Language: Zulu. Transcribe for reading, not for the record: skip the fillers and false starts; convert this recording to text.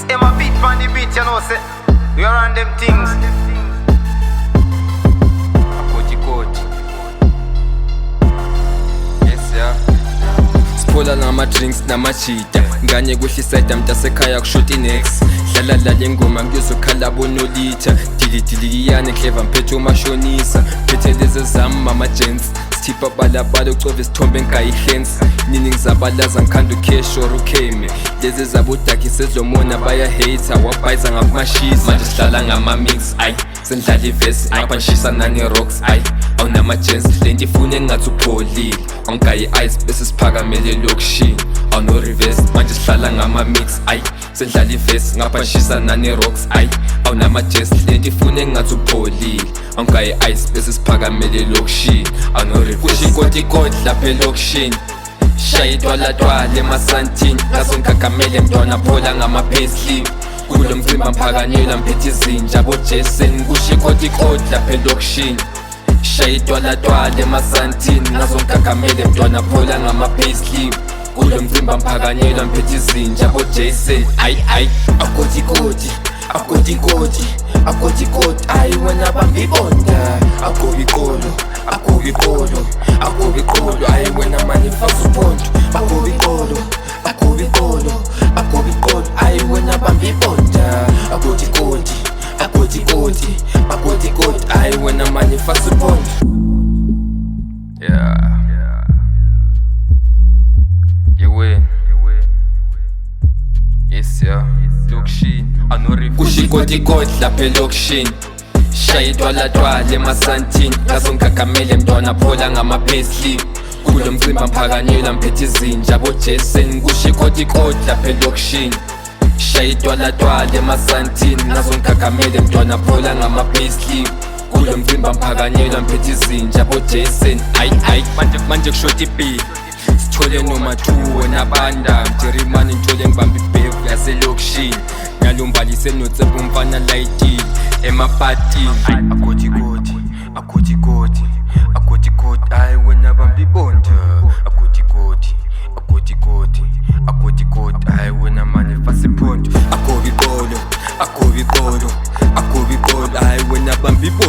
Him a beat on the beat, you know, say we are on them things. Yes, yeah. Spola nama-drinks namashita nganye kuhlisayida mntasekhaya kushuta inex dlala dlala ingoma ngiyozokhala bonolitha dilidiliyane clever mphethe umashonisa phethe lezi zami mama-gents sithipha balabala ucova isithombe engayihlensi nini ngizabalaza ngikhanda ucash or ukheme lezi zabudakhi sezomona bayahata wabhayiza ngakumashisa manje sihlala ngama-mix ayi sendlala ivesi ngapha nishisa nani-rocks ayi awunama-gents lento ifune engathi upholile angigayi i-ice bese siphakamele elokishini awuno-reverse manje sihlala ngama-mix ayi sendlala ivesi ngapha nishisa nani-rocks ayi awunama-gents lento ifune engathi upholile angigayi i-ice bese siphakamele elokishini awuno-reverse kusho inkotikoti lapha elokishini shaya itwalatwala emasantini ngazo ngikhakamele mntwana phola ngama-payslip kulo mcimba mphakanyela mphethe izinja bojason kusho inkotikoti lapha elokishini shaya itwalatwala emasantini ngazo ngikhakamele mntwana phola ngama-payslip kulo mcimba mphakanyela mphethe izinja bojason ayi akotikoti akotikoti akotikoti ayi wena bambibonda akobikolo akobikolo akobikolo ayi wena manifasuponto akobikolo akobikolo akobikolo ayi wena bambibonda akotikoti akotikoti akotikoti ayi wena manifasuponto. Yeah. You win. Yes, yeah. Lokishini anorifu kusho inkotikoti lapha elokishini shaya itwalatwala emasantini ngazo ngikhakamele mntwana phola ngama-payslip kulo mcimba mphakanyela mphethe izinja bojason kusho inkotikoti lapha elokishini shaya itwalatwala emasantini ngazo ngikhakamele mntwana phola ngama-payslip kulo mcimba mphakanyela mphethe izinja bojason ayi manje kushota ibhili sithole noma thuwe nabanda mjerimane ntshole ngibamba ibhevu yaselokishini nyalumbalise notsepha umfana layitile emapatini akotikoti akotikoti akotikoti ayi wena bambibonda akotikoti akotikoti akotikoti ayi wena manifasiponto akobikolo akobikolo akobikolo ayi wena bambibonda